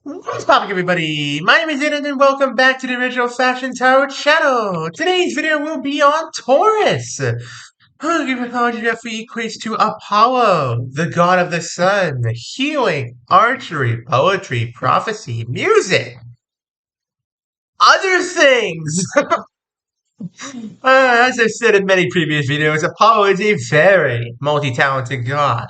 What's poppin', everybody? My name is Eden, and welcome back to the Original Fashion Tarot channel. Today's video will be on Taurus. Mythology equates to Apollo, the god of the sun, healing, archery, poetry, prophecy, music, other things. As I've said in many previous videos, Apollo is a very multi-talented god.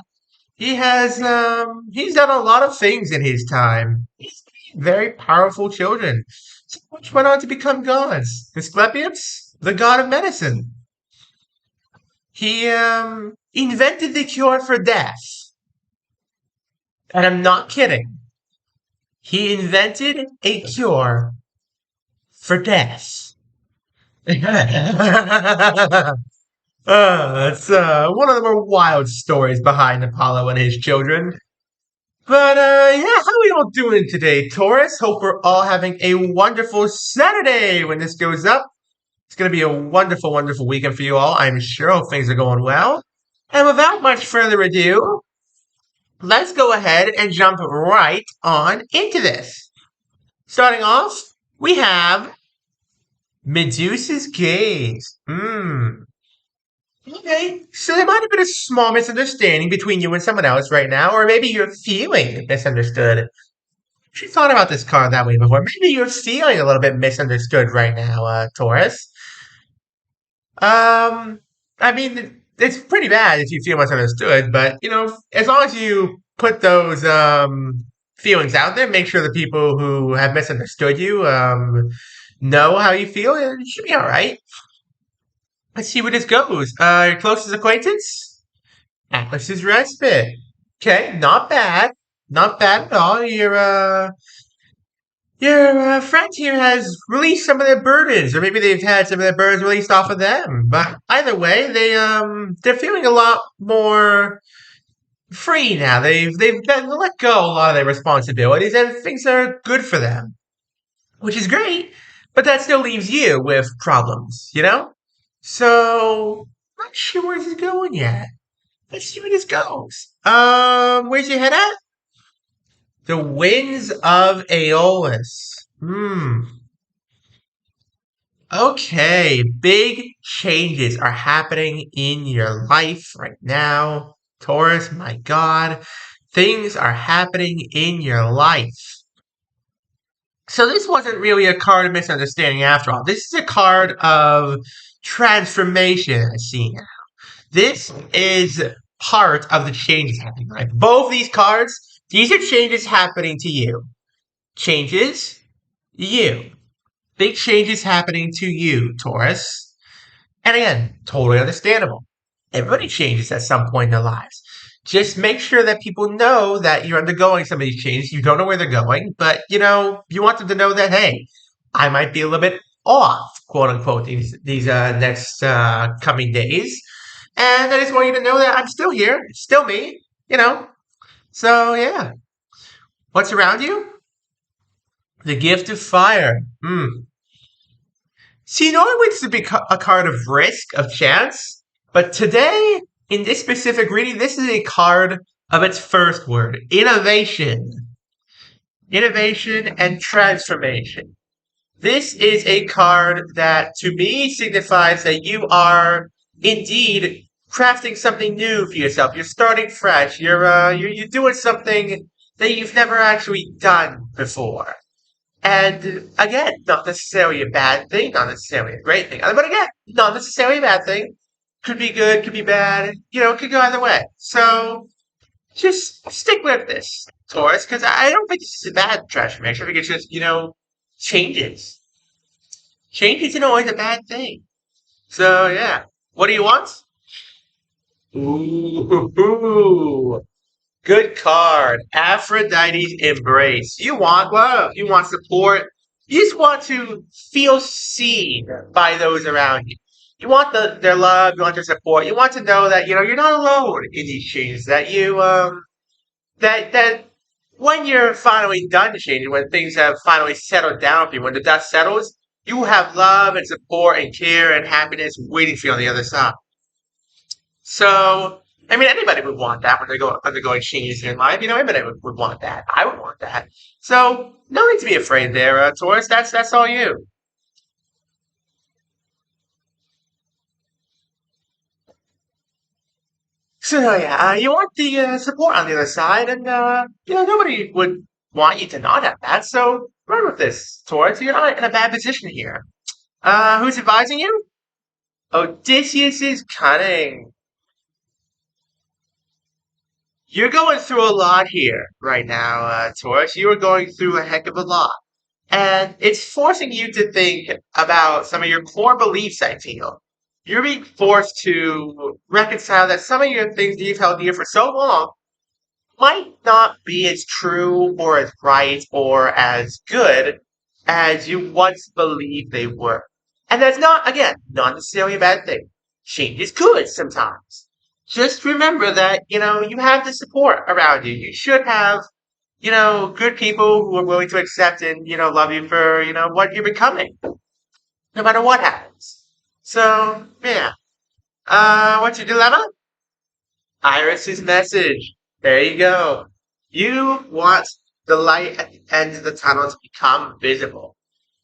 He's done a lot of things in his time. He's very powerful children, some of which went on to become gods. Asclepius, the god of medicine. He invented the cure for death. And I'm not kidding. He invented a cure for death. That's one of the more wild stories behind Apollo and his children. But yeah, how are we all doing today, Taurus? Hope we're all having a wonderful Saturday when this goes up. It's going to be a wonderful, wonderful weekend for you all. I'm sure hope things are going well. And without much further ado, let's go ahead and jump right on into this. Starting off, we have Medusa's Gaze. Okay, so there might have been a small misunderstanding between you and someone else right now, or maybe you're feeling misunderstood. She thought about this card that way before. Maybe you're feeling a little bit misunderstood right now, Taurus. Um, I mean, it's pretty bad if you feel misunderstood, but as long as you put those feelings out there, make sure the people who have misunderstood you know how you feel, and it should be all right. Let's see where this goes. Your closest acquaintance, Atlas's Respite. Okay, not bad, not bad at all. Your friend here has released some of their burdens, or maybe they've had some of their burdens released off of them. But either way, they're feeling a lot more free now. They've let go a lot of their responsibilities, and things are good for them, which is great. But that still leaves you with problems, you know. So not sure where this is going yet. Let's see where this goes. Where's your head at? The Winds of Aeolus. Okay, big changes are happening in your life right now. Taurus, my God, things are happening in your life. So this wasn't really a card of misunderstanding after all. This is a card of transformation, I see now. This is part of the changes happening, right? Both these cards, these are changes happening to you. Changes, you. Big changes happening to you, Taurus. And again, totally understandable. Everybody changes at some point in their lives. Just make sure that people know that you're undergoing some of these changes. You don't know where they're going, but you want them to know that, hey, I might be a little bit off, quote unquote, these next coming days. And I just want you to know that I'm still here. It's still me, So yeah. What's around you? The Gift of Fire. See, normally it's to be a card of risk, of chance, but today, in this specific reading, this is a card of its first word, innovation. Innovation and transformation. This is a card that, to me, signifies that you are indeed crafting something new for yourself. You're starting fresh. You're doing something that you've never actually done before. And again, not necessarily a bad thing, not necessarily a great thing. But again, not necessarily a bad thing. Could be good, could be bad. It could go either way. So just stick with this, Taurus, because I don't think this is a bad transformation. I think it's just, changes. Change isn't always a bad thing. So yeah. What do you want? Ooh. Good card. Aphrodite's Embrace. You want love. You want support. You just want to feel seen by those around you. You want their love. You want their support. You want to know that, you're not alone in these changes. That that when you're finally done changing, when things have finally settled down for you, when the dust settles, you have love and support and care and happiness waiting for you on the other side. So I mean, anybody would want that when they're undergoing changes in life. Anybody would want that. I would want that. So, no need to be afraid there, Taurus. That's all you. So yeah, you want the support on the other side, and nobody would want you to not have that. So run with this, Taurus. You're not in a bad position here. Who's advising you? Odysseus is cunning. You're going through a lot here right now, Taurus. You are going through a heck of a lot. And it's forcing you to think about some of your core beliefs, I feel. You're being forced to reconcile that some of your things that you've held dear for so long might not be as true or as right or as good as you once believed they were. And that's not, again, not necessarily a bad thing. Change is good sometimes. Just remember that, you have the support around you. You should have, good people who are willing to accept and, love you for, what you're becoming, no matter what happens. So, yeah. What's your dilemma? Iris's message. There you go. You want the light at the end of the tunnel to become visible.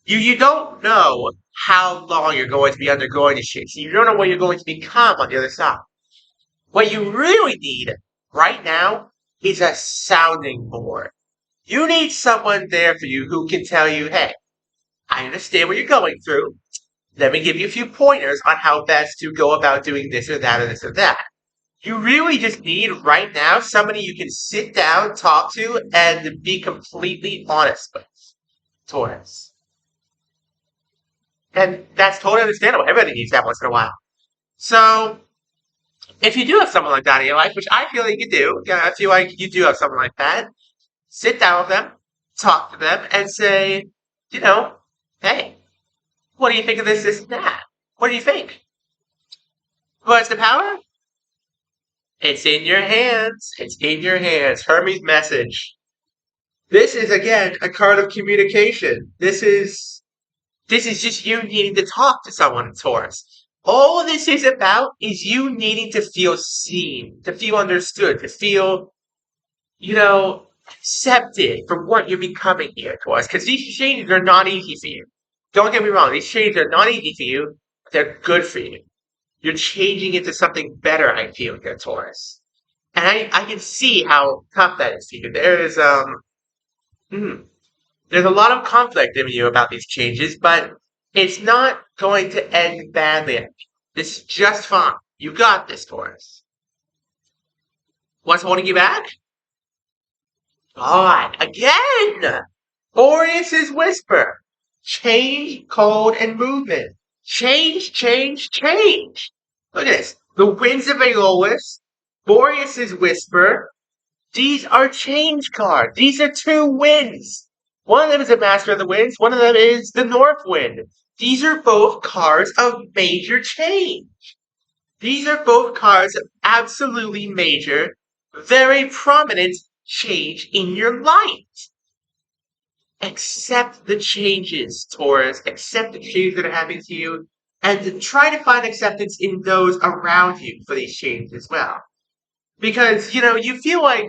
You don't know how long you're going to be undergoing this shit. So you don't know what you're going to become on the other side. What you really need right now is a sounding board. You need someone there for you who can tell you, hey, I understand what you're going through. Let me give you a few pointers on how best to go about doing this or that or this or that. You really just need right now somebody you can sit down, talk to, and be completely honest with, Taurus. And that's totally understandable. Everybody needs that once in a while. So, if you do have someone like that in your life, which I feel like you do, I feel like you do have someone like that, sit down with them, talk to them, and say, you know, hey, what do you think of this, and that? What do you think? What's the power? It's in your hands. It's in your hands. Hermes' message. This is again a card of communication. This is just you needing to talk to someone, Taurus. All this is about is you needing to feel seen, to feel understood, to feel, accepted for what you're becoming here, Taurus. Because these changes are not easy for you. Don't get me wrong, these changes are not easy for you, but they're good for you. You're changing into something better, I feel here, Taurus. And I can see how tough that is for you. Hmm, there's a lot of conflict in you about these changes, but it's not going to end badly. This is just fine. You got this, Taurus. What's holding you back? God, again! Boreas's whisper. Change, code, and movement. Change, change, change. Look at this. The winds of Aeolus, Boreas's whisper. These are change cards. These are two winds. One of them is a master of the winds. One of them is the north wind. These are both cards of major change. These are both cards of absolutely major, very prominent change in your life. Accept the changes, Taurus. Accept the changes that are happening to you, and to try to find acceptance in those around you for these changes as well. Because, you feel like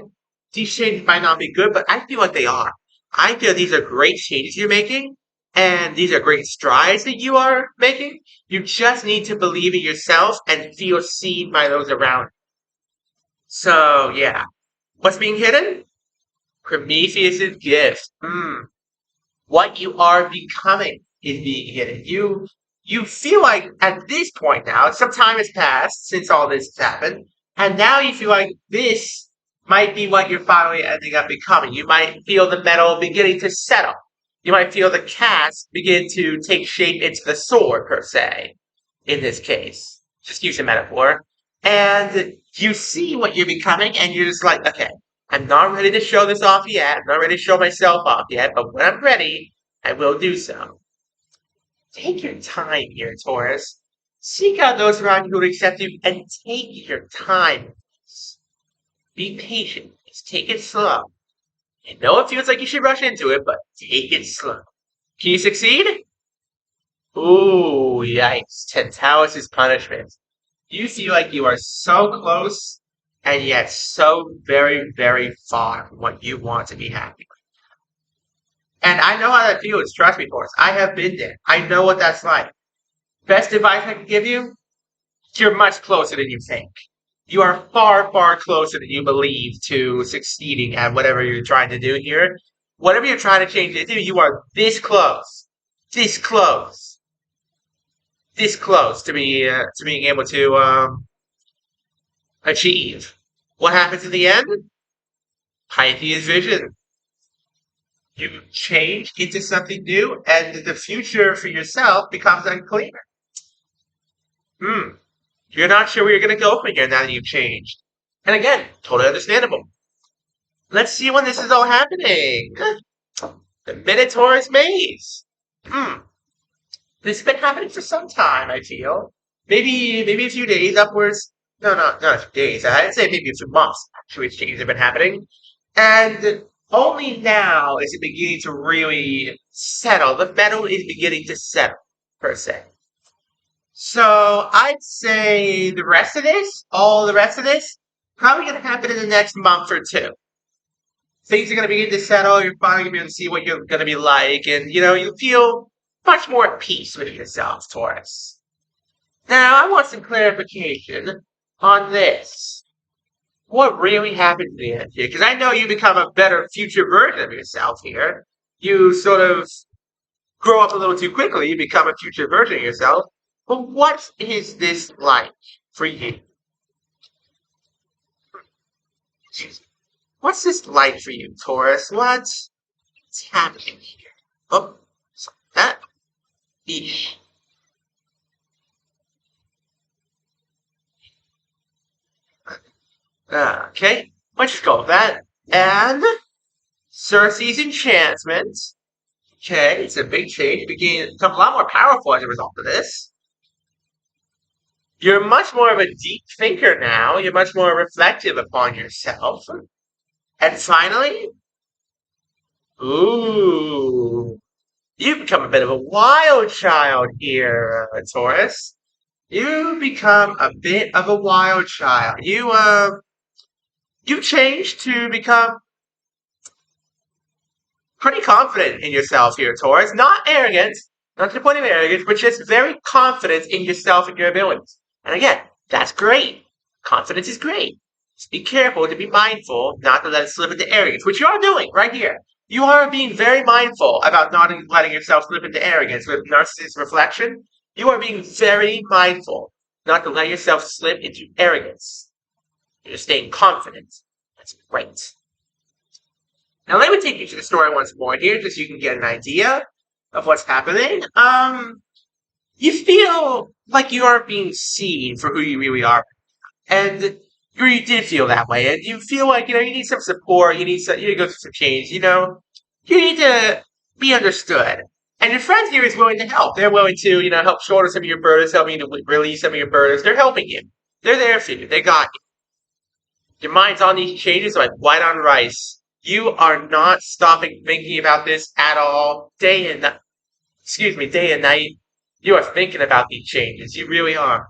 these changes might not be good, but I feel like they are. I feel these are great changes you're making, and these are great strides that you are making. You just need to believe in yourself and feel seen by those around. So, yeah. What's being hidden? Prometheus's gift. What you are becoming is being hidden. You feel like at this point now, some time has passed since all this has happened, and now you feel like this might be what you're finally ending up becoming. You might feel the metal beginning to settle. You might feel the cast begin to take shape into the sword, per se, in this case. Just use a metaphor. And you see what you're becoming, and you're just like, okay, I'm not ready to show this off yet. I'm not ready to show myself off yet, but when I'm ready, I will do so. Take your time here, Taurus. Seek out those around you who will accept you and take your time. Be patient. Just take it slow. I know it feels like you should rush into it, but take it slow. Can you succeed? Ooh, yikes. Taurus's punishment. You feel like you are so close, and yet so very, very far from what you want to be happy. And I know how that feels. Trust me, Forrest. I have been there. I know what that's like. Best advice I can give you: you're much closer than you think. You are far, far closer than you believe to succeeding at whatever you're trying to do here. Whatever you're trying to change it to, you are this close, this close to being able to achieve. What happens in the end? Pisces vision. You change into something new, and the future for yourself becomes unclear. Hmm. You're not sure where you're going to go from here now that you've changed. And again, totally understandable. Let's see when this is all happening. The Minotaurus maze. Hmm. This has been happening for some time, I feel. Maybe a few days upwards. No, not a few days. I'd say maybe a few months, actually, changes have been happening. And only now is it beginning to really settle. The metal is beginning to settle, per se. So I'd say all the rest of this, probably going to happen in the next month or two. Things are going to begin to settle. You're finally going to be able to see what you're going to be like, and you feel much more at peace with yourself, Taurus. Now, I want some clarification on this. What really happened to the end here? Because I know you become a better future version of yourself here. You sort of grow up a little too quickly. You become a future version of yourself. But what is this like for you? What's this like for you, Taurus? What's happening here? Oh, that. Eesh. Okay, let's go with that. And Cersei's enchantment. Okay, it's a big change. You become a lot more powerful as a result of this. You're much more of a deep thinker now. You're much more reflective upon yourself. And finally, ooh, you become a bit of a wild child here, Taurus. You become a bit of a wild child. You change to become pretty confident in yourself here, Taurus. Not arrogant, not to the point of arrogance, but just very confident in yourself and your abilities. And again, that's great. Confidence is great. Just be careful to be mindful not to let it slip into arrogance, which you are doing right here. You are being very mindful about not letting yourself slip into arrogance with narcissist reflection. You are being very mindful not to let yourself slip into arrogance. You're staying confident. That's great. Now let me take you to the story once more here, just so you can get an idea of what's happening. You feel like you aren't being seen for who you really are, and you did feel that way, and you feel like you need some support, you need to go through some change, you need to be understood. And your friend here is willing to help. They're willing to, help shoulder some of your burdens, help you to release some of your burdens. They're helping you. They're there for you. They got you. Your mind's on these changes like white on rice. You are not stopping thinking about this at all, day and night. You are thinking about these changes. You really are.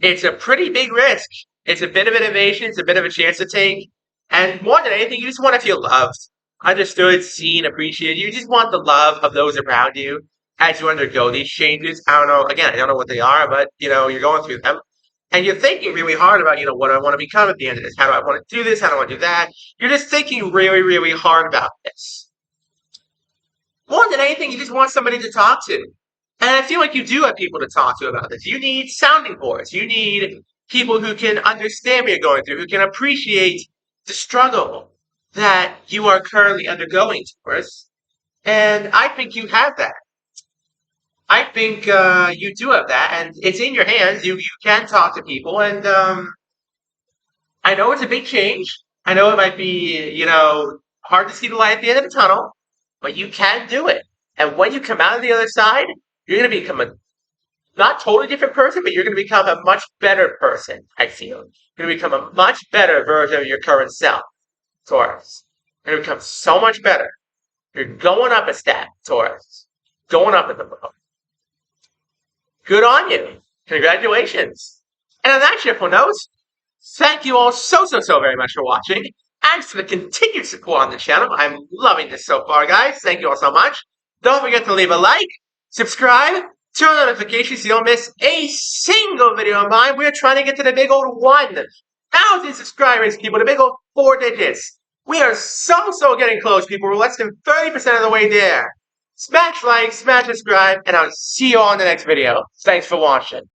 It's a pretty big risk. It's a bit of innovation. It's a bit of a chance to take. And more than anything, you just want to feel loved, understood, seen, appreciated. You just want the love of those around you as you undergo these changes. I don't know. Again, I don't know what they are, but you're going through them. And you're thinking really hard about, what do I want to become at the end of this? How do I want to do this? How do I want to do that? You're just thinking really, really hard about this. More than anything, you just want somebody to talk to. And I feel like you do have people to talk to about this. You need sounding boards. You need people who can understand what you're going through, who can appreciate the struggle that you are currently undergoing, Taurus. And I think you have that. I think you do have that, and it's in your hands. You can talk to people, and I know it's a big change. I know it might be, hard to see the light at the end of the tunnel, but you can do it. And when you come out of the other side, you're going to become a not totally different person, but you're going to become a much better person, I feel. You're going to become a much better version of your current self, Taurus. You're going to become so much better. You're going up a step, Taurus. Going up in the book. Good on you. Congratulations. And on that cheerful note, Thank you all so very much for watching and for the continued support on the channel. I'm loving this so far, guys. Thank you all so much. Don't forget to leave a like, subscribe, turn on notifications so you don't miss a single video of mine. We're trying to get to the big old 1,000 subscribers, people, the big old 4 digits. We are so getting close, people. We're less than 30% of the way there. Smash like, smash subscribe, and I'll see you all in the next video. Thanks for watching.